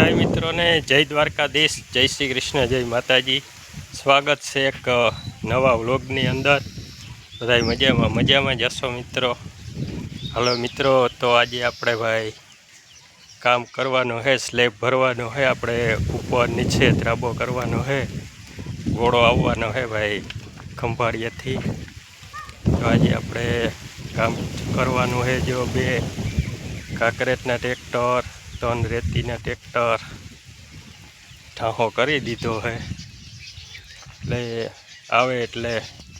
બધા મિત્રોને જય દ્વારકાધીશ, જય શ્રી કૃષ્ણ, જય માતાજી। સ્વાગત છે એક નવા વ્લોગની અંદર। બધા મજામાં જ હશો મિત્રો। હાલો મિત્રો, તો આજે આપણે ભાઈ કામ કરવાનું છે, સ્લેબ ભરવાનો છે, આપણે ઉપર નીચે ધ્રાબો કરવાનો છે, ઘોડો આવવાનો છે ભાઈ ખંભાળિયાથી। તો આજે આપણે કામ કરવાનું છે। જો 2 કાંકરેજના ટ્રેક્ટર, 3 રેતીના ટ્રેક્ટર ઠાંહો કરી દીધો છે, એટલે આવે એટલે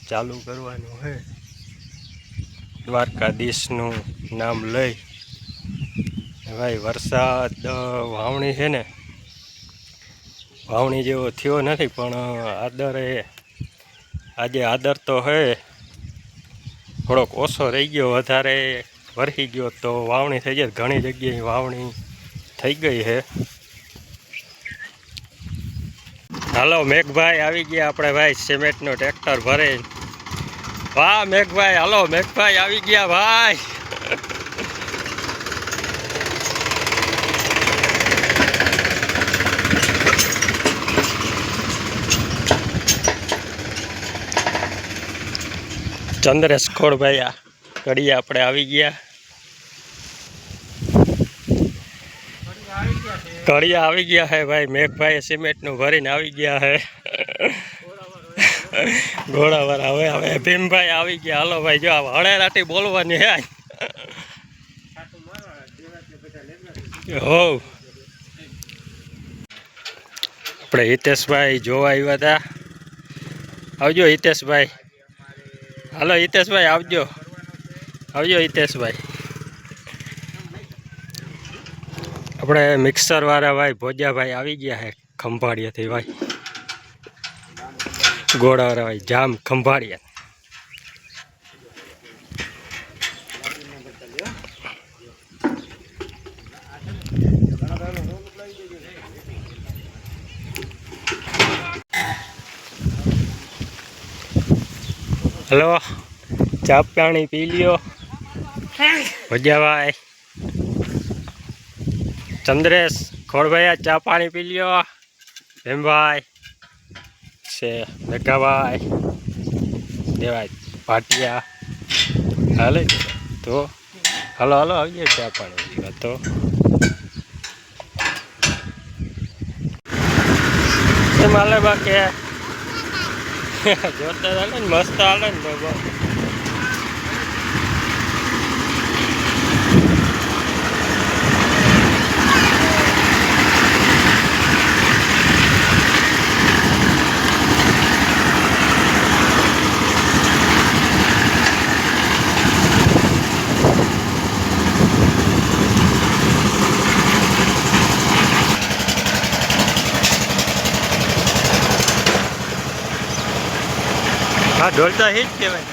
ચાલુ કરવાનું છે। દ્વારકાધીશનું નામ લઈ ભાઈ। વરસાદ વાવણી છે ને, વાવણી જેવો થયો નથી, પણ આજે આદર તો છે, થોડોક ઓછો રહી ગયો, વધારે વરસી ગયો તો વાવણી થઈ જાય। ઘણી જગ્યાએ વાવણી થઈ ગઈ છે। હાલો મેઘભાઈ આવી ગયા આપણે ભાઈ, સિમેન્ટનો ટ્રેક્ટર ભરે। વાહ મેઘભાઈ, હાલો મેઘભાઈ આવી ગયા ભાઈ। ચંદ્રેશ ખોડભાઈ આ કડીયા આપણે આવી ગયા। કડિયા આવી ગયા છે ભાઈ। મેઘભાઈ સિમેન્ટનું ભરીને આવી ગયા છે ઘોડાવાળા। હવે ભીમભાઈ આવી ગયા। હાલો ભાઈ, જો હળેરાટી બોલવાની હે હો। આપણે હિતેશભાઈ જોવા આવ્યા હતા। આવજો હિતેશભાઈ, હાલો હિતેશભાઈ આવજો, આવજો હિતેશભાઈ। આપણે મિક્સર વાળા ભાઈ ભોજાભાઈ આવી ગયા છે ખંભાળિયાથી ભાઈ, ઘોડાવાળા ભાઈ જામ ખંભાળિયા। હલો, ચા પાણી પી લ્યો ભોજાભાઈ। ચંદ્રેશ ખોડભાઈ ચા પાણી પી લ્યો। ભીમભાઈ છે, મેઘાભાઈ, દેવાય ભાટિયા હાલે તો હાલો હાલો આવીએ ચા પાણી પીવા। તો એમ હાલે બાકી જોરદાર હાલે ને, મસ્ત હાલે ને બાબા। હા, ઢોલતા હી જ કહેવાય।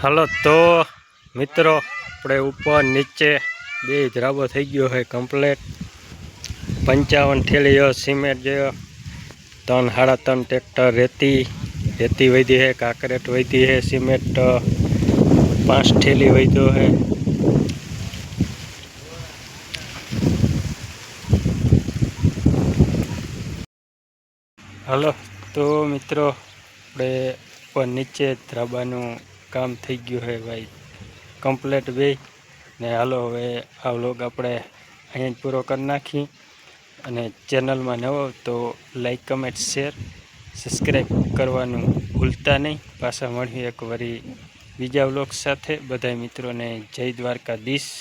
હાલો તો મિત્રો આપણે ઉપર નીચે બે ધરાબો થઈ ગયો છે કમ્પ્લેટ. 55 થેલીઓ સિમેન્ટ જે 3 સાડા 3 ટ્રેક્ટર રેતી વધી છે, કાંકરેટ વધી છે, સિમેન્ટ 5 થેલી વધ્યો છે. હાલો તો મિત્રો આપણે ઉપર નીચે ધરાબાનું કામ થઈ ગયું છે ભાઈ કમ્પ્લેટ બે ને. હાલો હવે આ વ્લોગ આપણે અહીંયા જ પૂરો કરી નાખી. અને ચેનલમાં નવો તો લાઈક કમેન્ટ શેર સબસ્ક્રાઈબ કરવાનું ભૂલતા નહીં. પાછા મળીએ એક વળી બીજા વ્લોગ સાથે. બધા મિત્રોને જય દ્વારકાધીશ.